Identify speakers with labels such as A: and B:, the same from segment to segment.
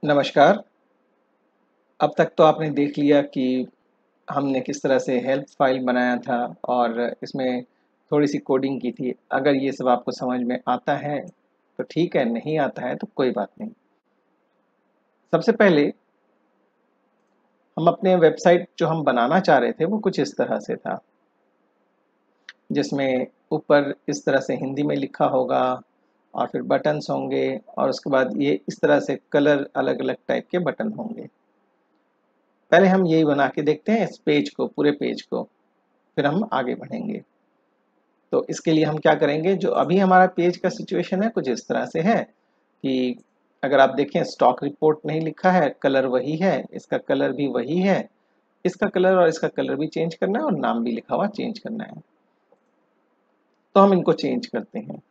A: नमस्कार। अब तक तो आपने देख लिया कि हमने किस तरह से हेल्प फाइल बनाया था और इसमें थोड़ी-सी कोडिंग की थी। अगर ये सब आपको समझ में आता है, तो ठीक है, नहीं आता है तो कोई बात नहीं। सबसे पहले हम अपने वेबसाइट जो हम बनाना चाह रहे थे, वो कुछ इस तरह से था, जिसमें ऊपर इस तरह से हिंदी में लिखा होगा और फिर बटन्स होंगे और उसके बाद ये इस तरह से कलर अलग-अलग टाइप के बटन होंगे। पहले हम यही बना के देखते हैं इस पेज को, पूरे पेज को, फिर हम आगे बढ़ेंगे। तो इसके लिए हम क्या करेंगे, जो अभी हमारा पेज का सिचुएशन है कुछ इस तरह से है कि अगर आप देखें स्टॉक रिपोर्ट नहीं लिखा है, कलर वही है, इसका कलर भी वही है, इसका कलर और इसका कलर भी चेंज करना है और नाम भी लिखा हुआ चेंज करना है। तो हम इनको चेंज करते हैं।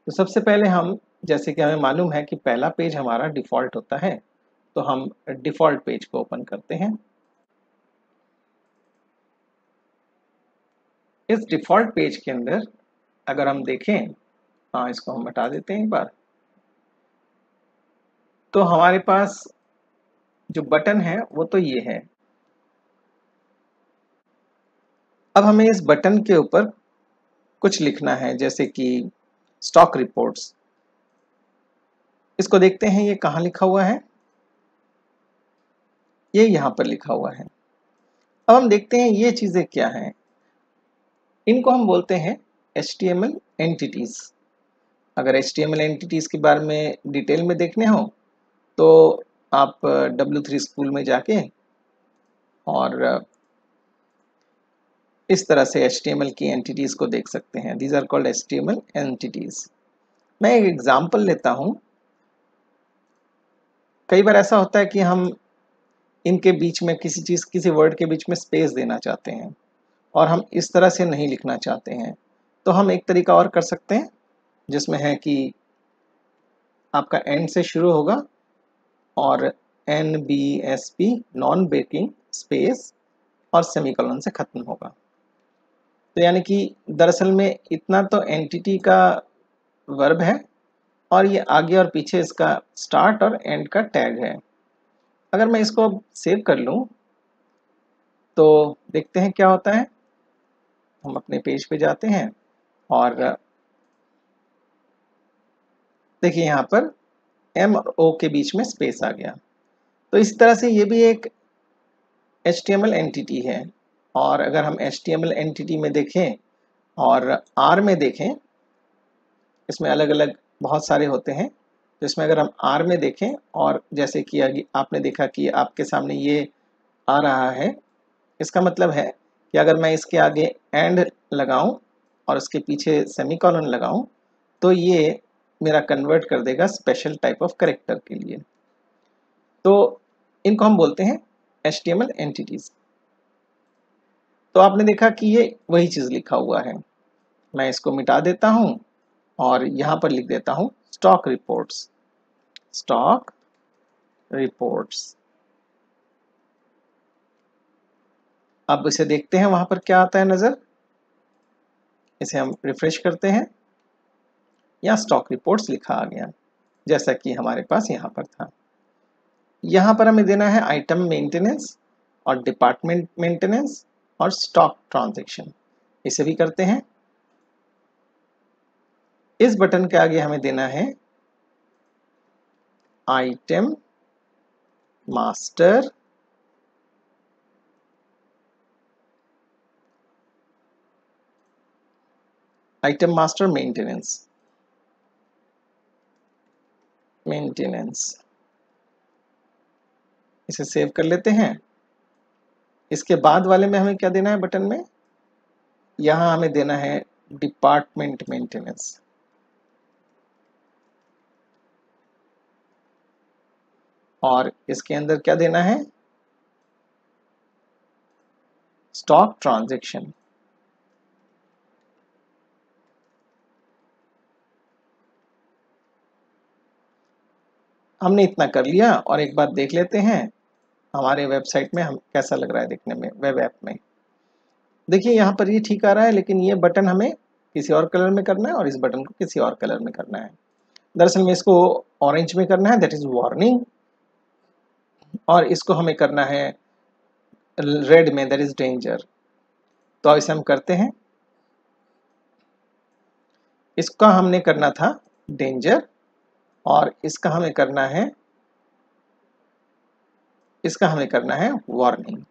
A: तो सबसे पहले हम, जैसे कि हमें मालूम है कि पहला पेज हमारा डिफ़ॉल्ट होता है, तो हम डिफ़ॉल्ट पेज को ओपन करते हैं। इस डिफ़ॉल्ट पेज के अंदर अगर हम देखें, इसको हम हटा देते हैं एक बार। तो हमारे पास जो बटन है वो तो ये है। अब हमें इस बटन के ऊपर कुछ लिखना है, जैसे कि स्टॉक रिपोर्ट्स। इसको देखते हैं ये कहाँ लिखा हुआ है। ये यहाँ पर लिखा हुआ है। अब हम देखते हैं ये चीज़ें क्या हैं। इनको हम बोलते हैं HTML एंटिटीज। अगर HTML एंटिटीज के बारे में डिटेल में देखने हो तो आप W3 स्कूल में जाके और इस तरह से HTML की एंटिटीज को देख सकते हैं। These are called HTML entities. मैं एक एग्जांपल लेता हूं। कई बार ऐसा होता है कि हम इनके बीच में किसी वर्ड के बीच में स्पेस देना चाहते हैं और हम इस तरह से नहीं लिखना चाहते हैं, तो हम एक तरीका और कर सकते हैं, जिसमें है कि आपका एंड से शुरू होगा और NBSP नॉन ब्रेकिंग स्पेस और सेमीकोलन से खत्म होगा। तो यानी कि दरअसल में इतना तो एंटिटी का वर्ब है और ये आगे और पीछे इसका स्टार्ट और एंड का टैग है। अगर मैं इसको सेव कर लूं तो देखते हैं क्या होता है। हम अपने पेज पे जाते हैं और देखिए यहाँ पर M और O के बीच में स्पेस आ गया। तो इस तरह से ये भी एक HTML एंटिटी है। और अगर हम HTML एंटिटी में देखें और R में देखें, इसमें अलग अलग बहुत सारे होते हैं। तो इसमें अगर हम R में देखें और जैसे कि आपने देखा कि आपके सामने ये आ रहा है, इसका मतलब है कि अगर मैं इसके आगे एंड लगाऊं और उसके पीछे सेमीकोलन लगाऊं तो ये मेरा कन्वर्ट कर देगा स्पेशल टाइप ऑफ कैरेक्टर के लिए। तो इनको हम बोलते हैं HTML एंटिटीज। तो आपने देखा कि ये वही चीज़ लिखा हुआ है। मैं इसको मिटा देता हूं और यहां पर लिख देता हूं स्टॉक रिपोर्ट्स। Stock reports. अब इसे देखते हैं वहां पर क्या आता है नजर। इसे हम रिफ्रेश करते हैं, या स्टॉक रिपोर्ट्स लिखा आ गया, जैसा कि हमारे पास यहाँ पर था। यहाँ पर हमें देना है आइटम मेंटेनेंस और डिपार्टमेंट मेंटेनेंस और स्टॉक ट्रांजैक्शन। इसे भी करते हैं। इस बटन के आगे हमें देना है आइटम मास्टर मेंटेनेंस। इसे सेव कर लेते हैं। इसके बाद वाले में हमें क्या देना है बटन में, यहाँ हमें देना है डिपार्टमेंट मेंटेनेंस। और इसके अंदर क्या देना है, स्टॉक ट्रांजैक्शन। हमने इतना कर लिया और एक बार देख लेते हैं हमारे वेबसाइट में हम कैसा लग रहा है देखने में, वेब ऐप में। देखिए यहाँ पर ये ठीक आ रहा है, लेकिन ये बटन हमें किसी और कलर में करना है और इस बटन को किसी और कलर में करना है। दरअसल में इसको ऑरेंज में करना है, दैट इज वार्निंग, और इसको हमें करना है रेड में, दैट इज डेंजर। तो इसे हम करते हैं, इसका हमने करना था डेंजर और इसका हमें करना है वार्निंग।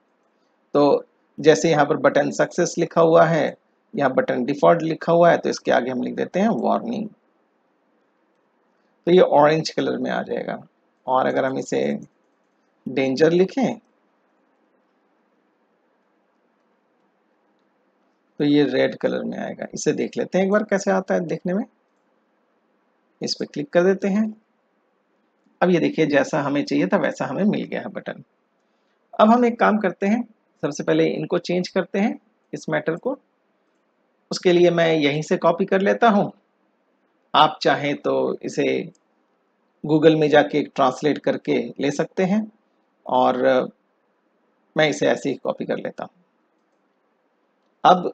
A: तो जैसे यहाँ पर बटन सक्सेस लिखा हुआ है, यहाँ बटन डिफॉल्ट लिखा हुआ है, तो इसके आगे हम लिख देते हैं वार्निंग। तो ये ऑरेंज कलर में आ जाएगा। और अगर हम इसे डेंजर लिखें तो ये रेड कलर में आएगा। इसे देख लेते हैं एक बार कैसे आता है देखने में। इस पर क्लिक कर देते हैं। अब ये देखिए जैसा हमें चाहिए था वैसा हमें मिल गया है बटन। अब हम एक काम करते हैं, सबसे पहले इनको चेंज करते हैं, इस मैटर को। उसके लिए मैं यहीं से कॉपी कर लेता हूं। आप चाहें तो इसे गूगल में जाके ट्रांसलेट करके ले सकते हैं, और मैं इसे ऐसे ही कॉपी कर लेता हूं। अब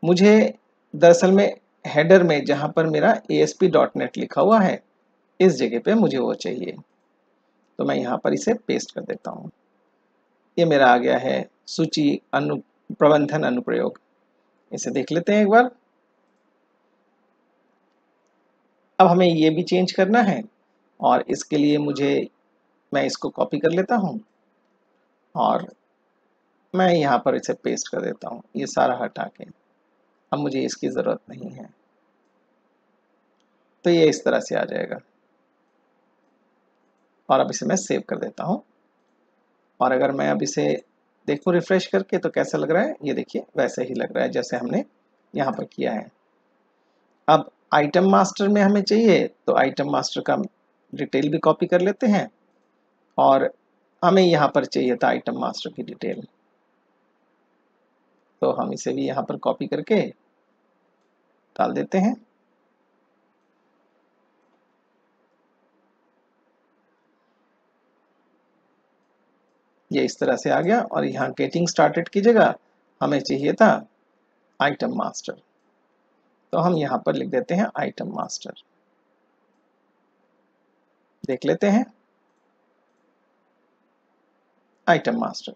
A: मुझे दरअसल में हेडर में जहां पर मेरा ASP.NET लिखा हुआ है, इस जगह पे मुझे वो चाहिए। तो मैं यहाँ पर इसे पेस्ट कर देता हूँ। ये मेरा आ गया है सूची प्रबंधन अनुप्रयोग। इसे देख लेते हैं एक बार। अब हमें ये भी चेंज करना है, और इसके लिए मैं इसको कॉपी कर लेता हूँ और मैं यहाँ पर इसे पेस्ट कर देता हूँ, ये सारा हटा के। अब मुझे इसकी ज़रूरत नहीं है, तो ये इस तरह से आ जाएगा। और अब इसे मैं सेव कर देता हूँ। और अगर मैं अब इसे देखूँ रिफ्रेश करके तो कैसा लग रहा है, ये देखिए वैसे ही लग रहा है जैसे हमने यहाँ पर किया है। अब आइटम मास्टर में हमें चाहिए, तो आइटम मास्टर का डिटेल भी कॉपी कर लेते हैं, और हमें यहाँ पर चाहिए था आइटम मास्टर की डिटेल, तो हम इसे भी यहाँ पर कॉपी करके डाल देते हैं। ये इस तरह से आ गया, और यहाँ गेटिंग स्टार्टेड की जगह हमें चाहिए था आइटम मास्टर, तो हम यहाँ पर लिख देते हैं आइटम मास्टर। देख लेते हैं आइटम मास्टर।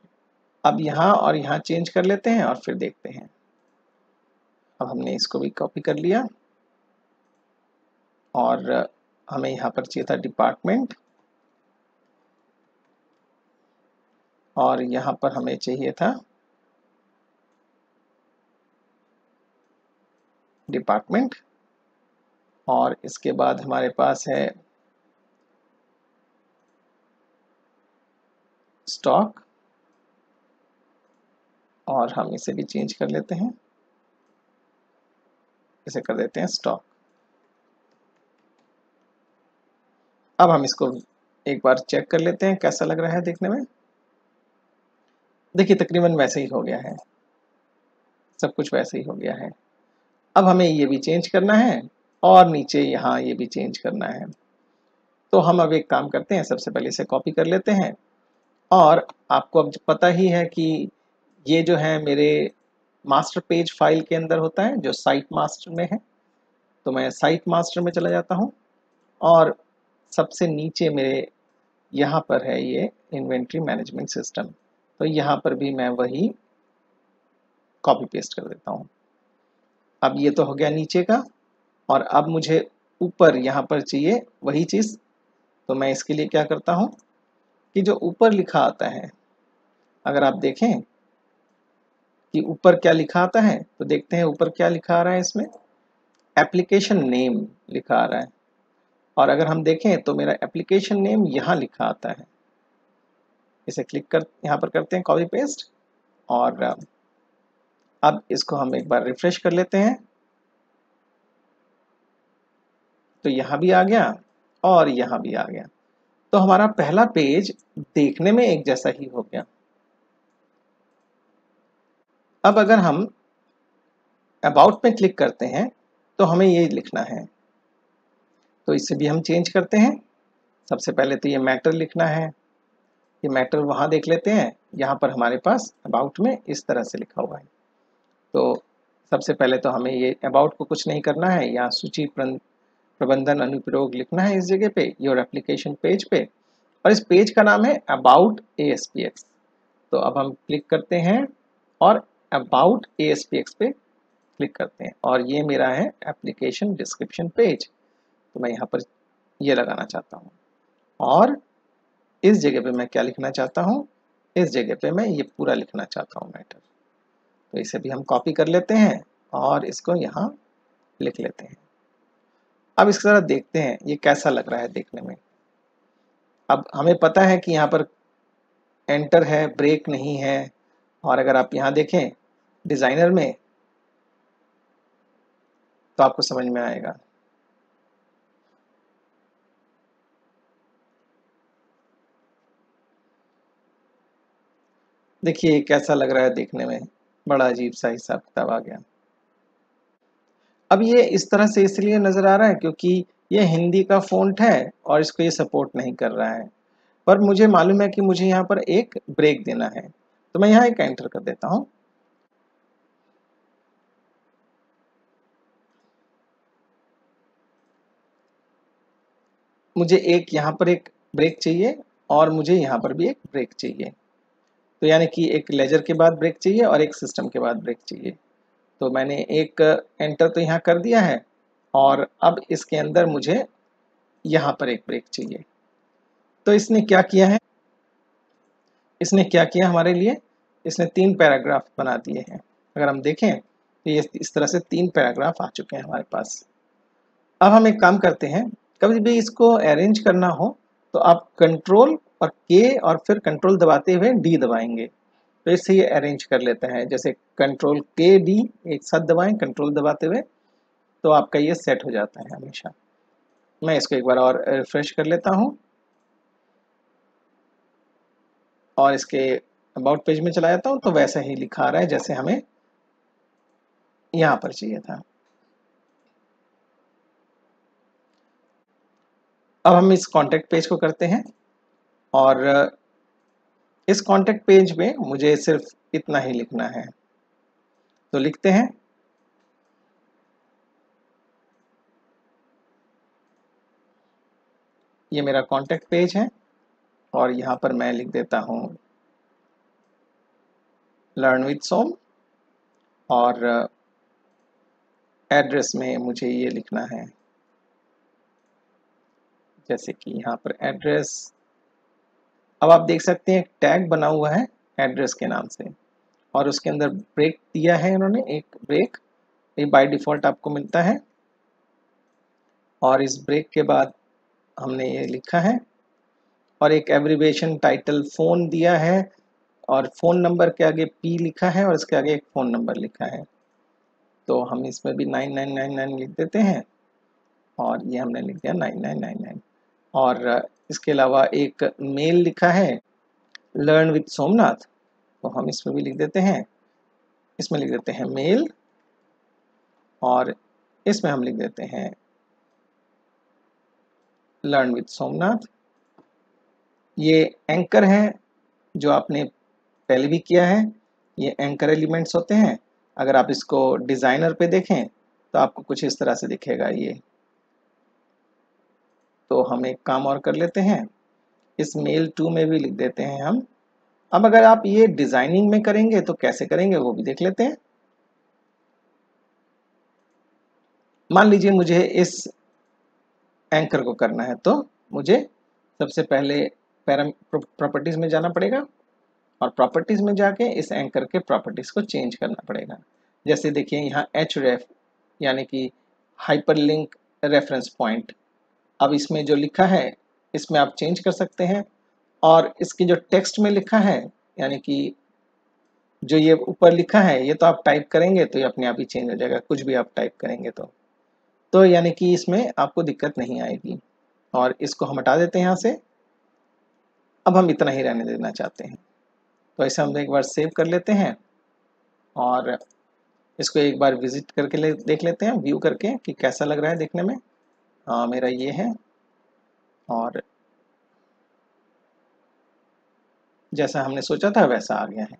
A: अब यहाँ और यहाँ चेंज कर लेते हैं और फिर देखते हैं। अब हमने इसको भी कॉपी कर लिया, और हमें यहाँ पर चाहिए था डिपार्टमेंट, और यहाँ पर हमें चाहिए था डिपार्टमेंट, और इसके बाद हमारे पास है स्टॉक, और हम इसे भी चेंज कर लेते हैं, इसे कर देते हैं स्टॉक। अब हम इसको एक बार चेक कर लेते हैं कैसा लग रहा है देखने में। देखिए तकरीबन वैसे ही हो गया है, सब कुछ वैसे ही हो गया है। अब हमें ये भी चेंज करना है, और नीचे यहाँ ये भी चेंज करना है। तो हम अब एक काम करते हैं, सबसे पहले इसे कॉपी कर लेते हैं, और आपको अब पता ही है कि ये जो है मेरे मास्टर पेज फाइल के अंदर होता है, जो साइट मास्टर में है। तो मैं साइट मास्टर में चला जाता हूँ, और सबसे नीचे मेरे यहाँ पर है ये इन्वेंट्री मैनेजमेंट सिस्टम, तो यहाँ पर भी मैं वही कॉपी पेस्ट कर देता हूँ। अब ये तो हो गया नीचे का, और अब मुझे ऊपर यहाँ पर चाहिए वही चीज़। तो मैं इसके लिए क्या करता हूँ कि जो ऊपर लिखा आता है, अगर आप देखें कि ऊपर क्या लिखा आता है, तो देखते हैं ऊपर क्या लिखा आ रहा है। इसमें एप्लीकेशन नेम लिखा आ रहा है, और अगर हम देखें तो मेरा एप्लीकेशन नेम यहाँ लिखा आता है। इसे क्लिक कर यहाँ पर करते हैं कॉपी पेस्ट, और अब इसको हम एक बार रिफ्रेश कर लेते हैं, तो यहाँ भी आ गया और यहाँ भी आ गया। तो हमारा पहला पेज देखने में एक जैसा ही हो गया। अब अगर हम अबाउट में क्लिक करते हैं तो हमें ये लिखना है, तो इसे भी हम चेंज करते हैं। सबसे पहले तो ये मैटर लिखना है, ये मैटर वहाँ देख लेते हैं। यहाँ पर हमारे पास अबाउट में इस तरह से लिखा हुआ है। तो सबसे पहले तो हमें ये अबाउट को कुछ नहीं करना है, यहाँ सूची प्रबंधन अनुप्रयोग लिखना है इस जगह पे, योर एप्लीकेशन पेज पे, और इस पेज का नाम है अबाउट ASPX। तो अब हम क्लिक करते हैं और अबाउट ASPX पे क्लिक करते हैं, और ये मेरा है एप्लीकेशन डिस्क्रिप्शन पेज। तो मैं यहाँ पर ये लगाना चाहता हूँ, और इस जगह पे मैं क्या लिखना चाहता हूँ, इस जगह पे मैं ये पूरा लिखना चाहता हूँ मैटर। तो इसे भी हम कॉपी कर लेते हैं और इसको यहाँ लिख लेते हैं। अब इसके तरह देखते हैं ये कैसा लग रहा है देखने में। अब हमें पता है कि यहाँ पर एंटर है, ब्रेक नहीं है, और अगर आप यहाँ देखें डिज़ाइनर में तो आपको समझ में आएगा। देखिए कैसा लग रहा है देखने में, बड़ा अजीब सा हिसाब किताब आ गया। अब ये इस तरह से इसलिए नज़र आ रहा है क्योंकि ये हिंदी का फ़ॉन्ट है और इसको ये सपोर्ट नहीं कर रहा है, पर मुझे मालूम है कि मुझे यहाँ पर एक ब्रेक देना है, तो मैं यहाँ एक एंटर कर देता हूँ। मुझे एक यहाँ पर एक ब्रेक चाहिए और मुझे यहाँ पर भी एक ब्रेक चाहिए, तो यानी कि एक लेजर के बाद ब्रेक चाहिए और एक सिस्टम के बाद ब्रेक चाहिए। तो मैंने एक एंटर तो यहाँ कर दिया है, और अब इसके अंदर मुझे यहाँ पर एक ब्रेक चाहिए। तो इसने क्या किया है, इसने क्या किया हमारे लिए, इसने 3 पैराग्राफ बना दिए हैं। अगर हम देखें तो ये इस तरह से 3 पैराग्राफ आ चुके हैं हमारे पास। अब हम एक काम करते हैं, कभी भी इसको अरेंज करना हो तो आप कंट्रोल और के और फिर कंट्रोल दबाते हुए डी दबाएंगे, तो इससे ये अरेंज कर लेता है। जैसे कंट्रोल के डी एक साथ दबाएं कंट्रोल दबाते हुए, तो आपका ये सेट हो जाता है हमेशा। मैं इसको एक बार और रिफ्रेश कर लेता हूँ और इसके अबाउट पेज में चला जाता हूँ, तो वैसा ही लिखा आ रहा है जैसे हमें यहाँ पर चाहिए था। अब हम इस कॉन्टेक्ट पेज को करते हैं, और इस कॉन्टेक्ट पेज में मुझे सिर्फ इतना ही लिखना है, तो लिखते हैं ये मेरा कॉन्टेक्ट पेज है, और यहाँ पर मैं लिख देता हूँ लर्न विद सोम, और एड्रेस में मुझे ये लिखना है, जैसे कि यहाँ पर एड्रेस। अब आप देख सकते हैं एक टैग बना हुआ है एड्रेस के नाम से, और उसके अंदर ब्रेक दिया है इन्होंने, एक ब्रेक ये बाय डिफ़ॉल्ट आपको मिलता है, और इस ब्रेक के बाद हमने ये लिखा है, और एक एब्रिविएशन टाइटल फ़ोन दिया है, और फ़ोन नंबर के आगे P लिखा है और इसके आगे एक फ़ोन नंबर लिखा है। तो हम इसमें भी 9999 लिख देते हैं, और ये हमने लिख दिया 9999। और इसके अलावा एक मेल लिखा है लर्न विद सोमनाथ, तो हम इसमें भी लिख देते हैं, इसमें लिख देते हैं मेल, और इसमें हम लिख देते हैं लर्न विद सोमनाथ। ये एंकर है जो आपने पहले भी किया है, ये एंकर एलिमेंट्स होते हैं। अगर आप इसको डिज़ाइनर पे देखें तो आपको कुछ इस तरह से दिखेगा ये। तो हम एक काम और कर लेते हैं, इस मेल टू में भी लिख देते हैं हम। अब अगर आप ये डिज़ाइनिंग में करेंगे तो कैसे करेंगे वो भी देख लेते हैं। मान लीजिए मुझे इस एंकर को करना है, तो मुझे सबसे पहले प्रॉपर्टीज़ में जाना पड़ेगा, और प्रॉपर्टीज़ में जाके इस एंकर के प्रॉपर्टीज़ को चेंज करना पड़ेगा। जैसे देखिए यहाँ href यानी कि हाइपरलिंक रेफरेंस पॉइंट, अब इसमें जो लिखा है इसमें आप चेंज कर सकते हैं, और इसकी जो टेक्स्ट में लिखा है यानी कि जो ये ऊपर लिखा है ये तो आप टाइप करेंगे तो ये अपने आप ही चेंज हो जाएगा, कुछ भी आप टाइप करेंगे तो यानी कि इसमें आपको दिक्कत नहीं आएगी। और इसको हम हटा देते हैं यहाँ से। अब हम इतना ही रहने देना चाहते हैं, तो ऐसे हम एक बार सेव कर लेते हैं, और इसको एक बार विजिट करके देख लेते हैं, व्यू करके कि कैसा लग रहा है देखने में। हाँ मेरा ये है, और जैसा हमने सोचा था वैसा आ गया है।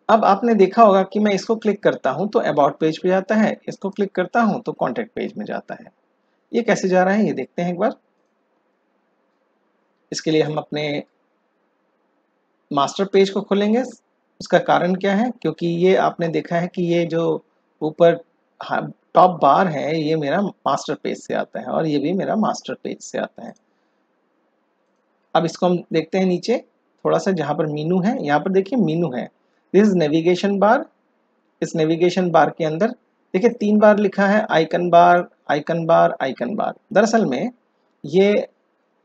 A: अब आपने देखा होगा कि मैं इसको क्लिक करता हूं तो अबाउट पेज पे जाता है, इसको क्लिक करता हूं तो कॉन्टैक्ट पेज में जाता है। ये कैसे जा रहा है ये देखते हैं एक बार। इसके लिए हम अपने मास्टर पेज को खोलेंगे। उसका कारण क्या है, क्योंकि ये आपने देखा है कि ये जो ऊपर टॉप बार है ये मेरा मास्टर पेज से आता है और ये भी मेरा मास्टर पेज से आता है। अब इसको हम देखते हैं नीचे थोड़ा सा, जहाँ पर मीनू है, यहाँ पर देखिए मीनू है, दिस इज नेविगेशन बार। इस नेविगेशन बार के अंदर देखिए 3 बार लिखा है आइकन बार, आइकन बार, आइकन बार। दरअसल में ये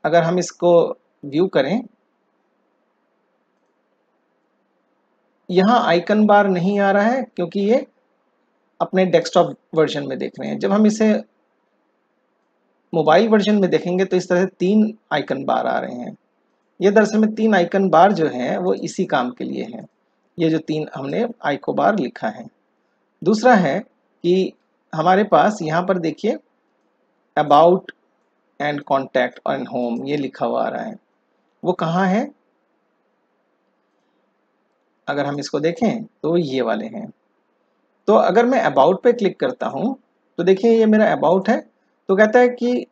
A: अगर हम इसको व्यू करें, यहाँ आइकन बार नहीं आ रहा है क्योंकि ये अपने डेस्कटॉप वर्जन में देख रहे हैं। जब हम इसे मोबाइल वर्जन में देखेंगे तो इस तरह से 3 आइकन बार आ रहे हैं। ये दरअसल में 3 आइकन बार जो हैं वो इसी काम के लिए हैं। ये जो 3 हमने आइको बार लिखा है। दूसरा है कि हमारे पास यहाँ पर देखिए about and contact and home ये लिखा हुआ आ रहा है। वो कहाँ है, अगर हम इसको देखें तो ये वाले हैं। तो अगर मैं अबाउट पे क्लिक करता हूँ तो देखिए ये मेरा अबाउट है। तो कहता है कि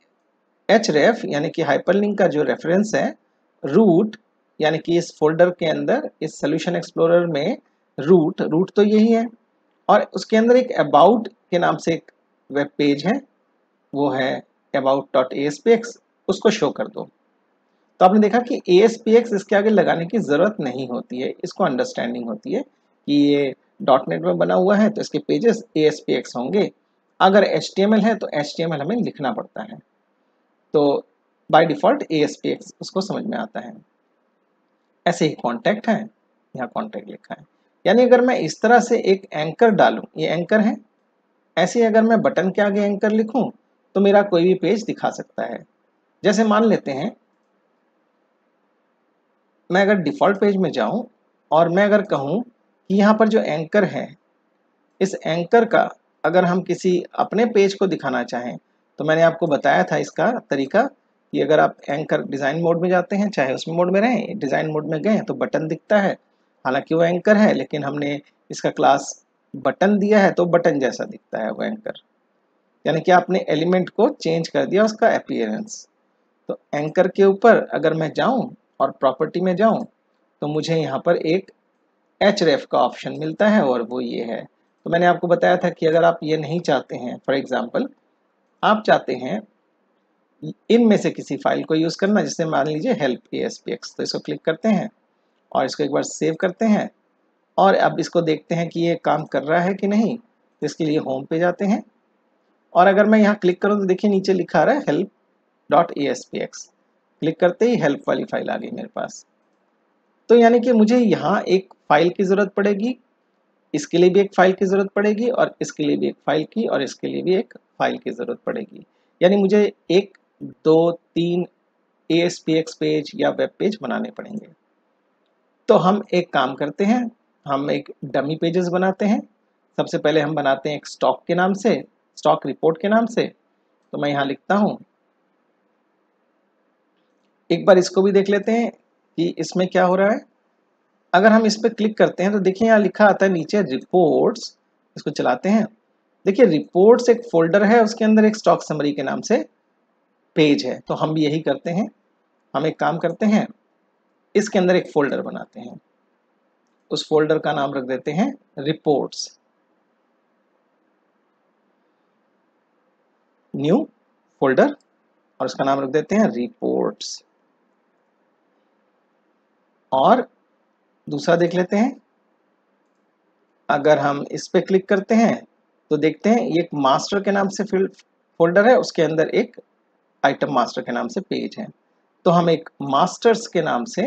A: href यानी कि हाइपरलिंक का जो रेफरेंस है, रूट यानी कि इस फोल्डर के अंदर इस सॉल्यूशन एक्सप्लोरर में रूट तो यही है और उसके अंदर एक अबाउट के नाम से एक वेब पेज है, वो है about.aspx, उसको शो कर दो। तो आपने देखा कि ASPX इसके आगे लगाने की ज़रूरत नहीं होती है, इसको अंडरस्टैंडिंग होती है कि ये .NET में बना हुआ है तो इसके पेजेस ASPX होंगे। अगर HTML है तो HTML हमें लिखना पड़ता है, तो बाय डिफ़ॉल्ट ASPX उसको समझ में आता है। ऐसे ही कॉन्टैक्ट है, यहाँ कॉन्टैक्ट लिखा है। यानी अगर मैं इस तरह से एक एंकर डालूँ, ये एंकर है, ऐसे ही अगर मैं बटन के आगे एंकर लिखूँ तो मेरा कोई भी पेज दिखा सकता है। जैसे मान लेते हैं मैं अगर डिफ़ॉल्ट पेज में जाऊं और मैं अगर कहूं कि यहाँ पर जो एंकर है, इस एंकर का अगर हम किसी अपने पेज को दिखाना चाहें तो मैंने आपको बताया था इसका तरीका कि अगर आप एंकर डिज़ाइन मोड में जाते हैं, चाहे उसमें मोड में रहें, डिज़ाइन मोड में गए तो बटन दिखता है। हालांकि वो एंकर है लेकिन हमने इसका क्लास बटन दिया है तो बटन जैसा दिखता है वो एंकर, यानी कि आपने एलिमेंट को चेंज कर दिया उसका अपीयरेंस। तो एंकर के ऊपर अगर मैं जाऊं और प्रॉपर्टी में जाऊं तो मुझे यहाँ पर एक href का ऑप्शन मिलता है और वो ये है। तो मैंने आपको बताया था कि अगर आप ये नहीं चाहते हैं, फॉर एग्जांपल आप चाहते हैं इनमें से किसी फाइल को यूज़ करना, जैसे मान लीजिए help ASPX, तो इसको क्लिक करते हैं और इसको एक बार सेव करते हैं और अब इसको देखते हैं कि ये काम कर रहा है कि नहीं। तो इसके लिए होम पे जाते हैं और अगर मैं यहाँ क्लिक करूँ तो देखिए नीचे लिखा आ रहा है help.aspx। क्लिक करते ही हेल्प वाली फाइल आ गई मेरे पास। तो यानी कि मुझे यहाँ एक फाइल की ज़रूरत पड़ेगी, इसके लिए भी एक फाइल की ज़रूरत पड़ेगी और इसके लिए भी एक फाइल की और इसके लिए भी एक फाइल की ज़रूरत पड़ेगी। यानी मुझे 1, 2, 3 ASPX पेज या वेब पेज बनाने पड़ेंगे। तो हम एक काम करते हैं, हम एक डमी पेजेस बनाते हैं। सबसे पहले हम बनाते हैं एक स्टॉक के नाम से, स्टॉक रिपोर्ट के नाम से। तो मैं यहाँ लिखता हूँ, एक बार इसको भी देख लेते हैं कि इसमें क्या हो रहा है। अगर हम इस पर क्लिक करते हैं तो देखिए यहाँ लिखा आता है नीचे रिपोर्ट्स, इसको चलाते हैं। देखिए रिपोर्ट्स एक फोल्डर है, उसके अंदर एक स्टॉक समरी के नाम से पेज है। तो हम भी यही करते हैं, हम एक काम करते हैं, इसके अंदर एक फोल्डर बनाते हैं, उस फोल्डर का नाम रख देते हैं रिपोर्ट्स, न्यू फोल्डर, और उसका नाम रख देते हैं रिपोर्ट्स। और दूसरा देख लेते हैं, अगर हम इस पे क्लिक करते हैं तो देखते हैं ये एक मास्टर के नाम से फोल्डर है, उसके अंदर एक आइटम मास्टर के नाम से पेज है। तो हम एक मास्टर्स के नाम से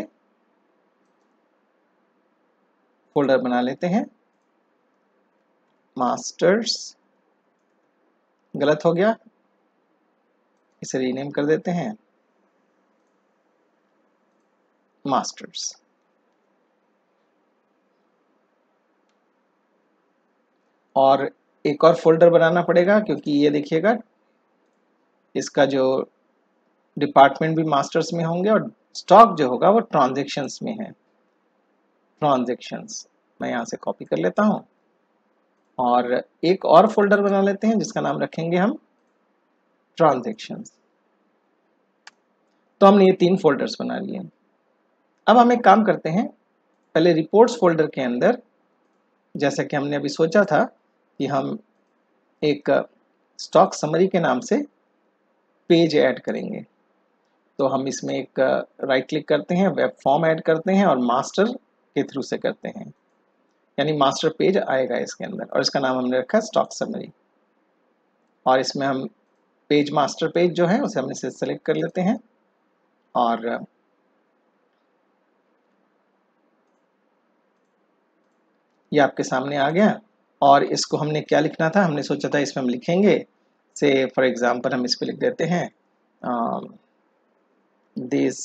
A: फोल्डर बना लेते हैं। मास्टर्स गलत हो गया, इसे रीनेम कर देते हैं मास्टर्स। और एक और फोल्डर बनाना पड़ेगा क्योंकि ये देखिएगा इसका जो डिपार्टमेंट भी मास्टर्स में होंगे और स्टॉक जो होगा वो ट्रांजैक्शंस में है, ट्रांजैक्शंस। मैं यहाँ से कॉपी कर लेता हूँ और एक और फोल्डर बना लेते हैं जिसका नाम रखेंगे हम ट्रांजैक्शंस। तो हमने ये 3 फोल्डर्स बना लिए। अब हम एक काम करते हैं, पहले रिपोर्ट्स फोल्डर के अंदर जैसा कि हमने अभी सोचा था कि हम एक स्टॉक समरी के नाम से पेज ऐड करेंगे। तो हम इसमें एक राइट क्लिक करते हैं, वेब फॉर्म ऐड करते हैं और मास्टर के थ्रू से करते हैं, यानी मास्टर पेज आएगा इसके अंदर और इसका नाम हमने रखा स्टॉक समरी। और इसमें हम पेज मास्टर पेज जो है उसे हम इसे सेलेक्ट कर लेते हैं और ये आपके सामने आ गया। और इसको हमने क्या लिखना था, हमने सोचा था इसमें हम लिखेंगे से फॉर एग्जांपल हम इस पे लिख देते हैं this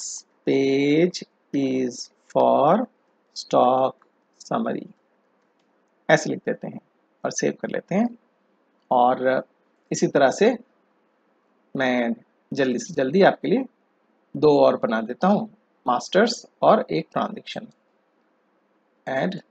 A: page is for stock summary, ऐसे लिख देते हैं और सेव कर लेते हैं। और इसी तरह से मैं जल्दी से जल्दी आपके लिए 2 और बना देता हूँ, मास्टर्स और एक ट्रांजैक्शन। ऐड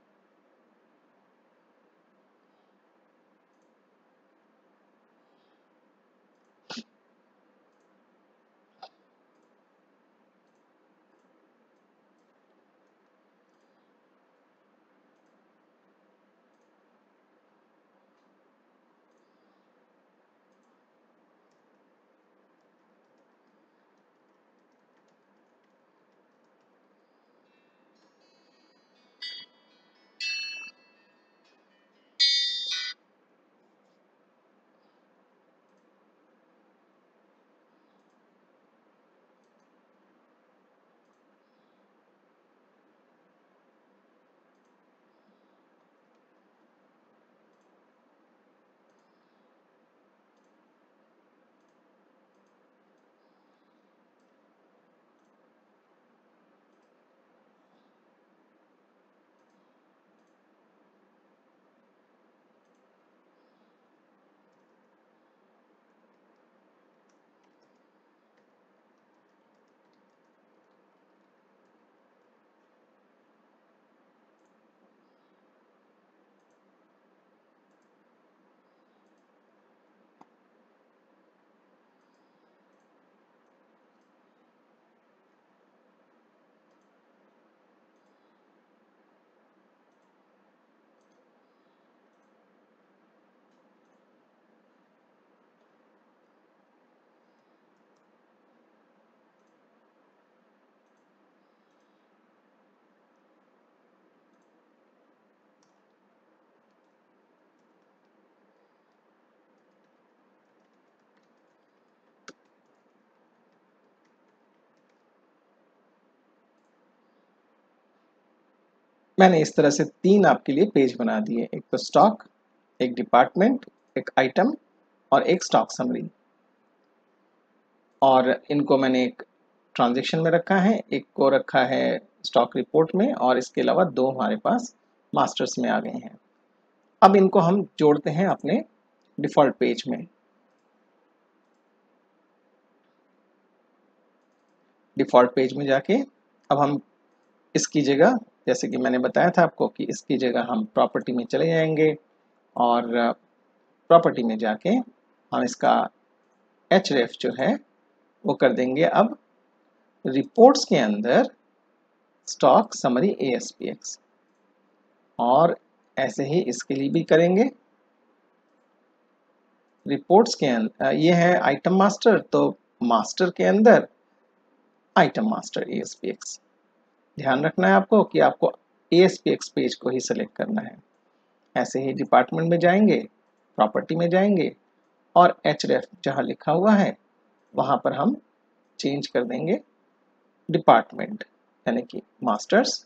A: मैंने इस तरह से 3 आपके लिए पेज बना दिए, एक तो स्टॉक, एक डिपार्टमेंट, एक आइटम और एक स्टॉक समरी। और इनको मैंने एक ट्रांजैक्शन में रखा है, एक को रखा है स्टॉक रिपोर्ट में और इसके अलावा 2 हमारे पास मास्टर्स में आ गए हैं। अब इनको हम जोड़ते हैं अपने डिफ़ॉल्ट पेज में। डिफ़ॉल्ट पेज में जाके अब हम इसकी जगह, जैसे कि मैंने बताया था आपको कि इसकी जगह हम प्रॉपर्टी में चले जाएंगे और प्रॉपर्टी में जाके हम इसका href जो है वो कर देंगे अब रिपोर्ट्स के अंदर स्टॉक समरी ASPX। और ऐसे ही इसके लिए भी करेंगे। रिपोर्ट्स के अंदर ये है आइटम मास्टर, तो मास्टर के अंदर आइटम मास्टर ASPX। ध्यान रखना है आपको कि आपको ASPX पेज को ही सिलेक्ट करना है। ऐसे ही डिपार्टमेंट में जाएंगे, प्रॉपर्टी में जाएंगे और href जहाँ लिखा हुआ है वहाँ पर हम चेंज कर देंगे डिपार्टमेंट, यानी कि मास्टर्स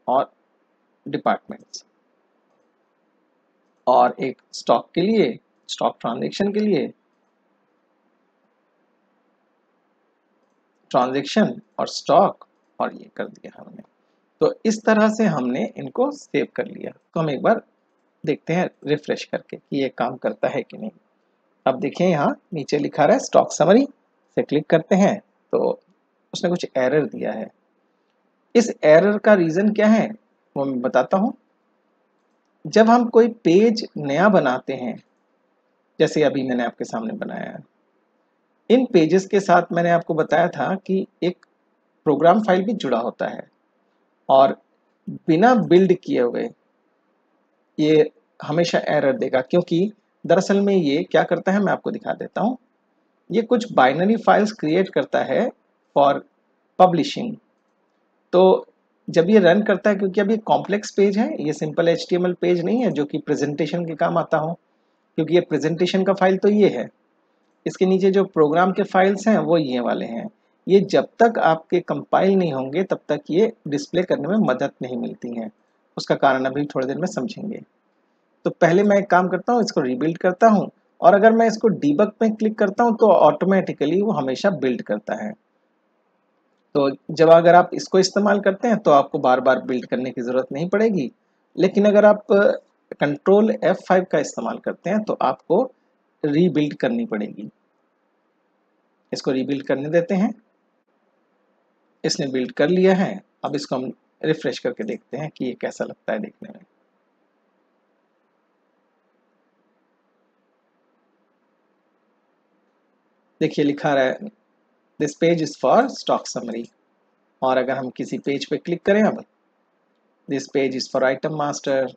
A: और डिपार्टमेंट्स। और एक स्टॉक के लिए, स्टॉक ट्रांजैक्शन के लिए ट्रांजैक्शन और स्टॉक, और ये कर दिया हमने। तो इस तरह से हमने इनको सेव कर लिया। तो हम एक बार देखते हैं रिफ्रेश करके कि ये काम करता है कि नहीं। अब देखिए यहाँ नीचे लिखा रहा है स्टॉक समरी, से क्लिक करते हैं तो उसने कुछ एरर दिया है। इस एरर का रीज़न क्या है वो मैं बताता हूँ। जब हम कोई पेज नया बनाते हैं, जैसे अभी मैंने आपके सामने बनाया है, इन पेजेस के साथ मैंने आपको बताया था कि एक प्रोग्राम फाइल भी जुड़ा होता है, और बिना बिल्ड किए हुए ये हमेशा एरर देगा, क्योंकि दरअसल में ये क्या करता है मैं आपको दिखा देता हूँ। ये कुछ बाइनरी फाइल्स क्रिएट करता है फॉर पब्लिशिंग। तो जब ये रन करता है, क्योंकि अब ये कॉम्प्लेक्स पेज है, ये सिंपल HTML पेज नहीं है जो कि प्रेजेंटेशन के काम आता हो, क्योंकि ये प्रेजेंटेशन का फाइल तो ये है, इसके नीचे जो प्रोग्राम के फाइल्स हैं वो ये वाले हैं। ये जब तक आपके कंपाइल नहीं होंगे तब तक ये डिस्प्ले करने में मदद नहीं मिलती हैं। उसका कारण अभी थोड़ी देर में समझेंगे। तो पहले मैं एक काम करता हूँ, इसको रीबिल्ड करता हूँ, और अगर मैं इसको डीबग पे क्लिक करता हूँ तो ऑटोमेटिकली वो हमेशा बिल्ड करता है। तो जब अगर आप इसको इस्तेमाल करते हैं तो आपको बार बार बिल्ड करने की ज़रूरत नहीं पड़ेगी, लेकिन अगर आप कंट्रोल F5 का इस्तेमाल करते हैं तो आपको रीबिल्ड करनी पड़ेगी। इसको रीबिल्ड करने देते हैं। इसने बिल्ड कर लिया है। अब इसको हम रिफ्रेश करके देखते हैं कि ये कैसा लगता है देखने में। देखिए लिखा रहा है this page is for stock summary, और अगर हम किसी पेज पे क्लिक करें, अब this page is for item master,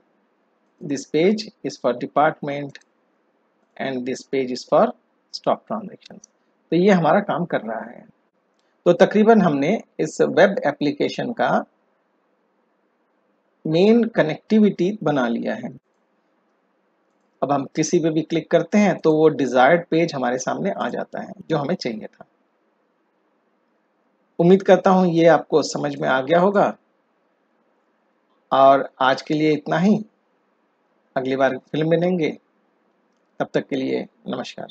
A: this page is for department, and this page is for stock transaction. तो ये हमारा काम कर रहा है। तो तकरीबन हमने इस वेब एप्लीकेशन का मेन कनेक्टिविटी बना लिया है। अब हम किसी पे भी क्लिक करते हैं तो वो डिजायर्ड पेज हमारे सामने आ जाता है जो हमें चाहिए था। उम्मीद करता हूँ ये आपको समझ में आ गया होगा, और आज के लिए इतना ही। अगली बार फिर मिलेंगे, तब तक के लिए नमस्कार।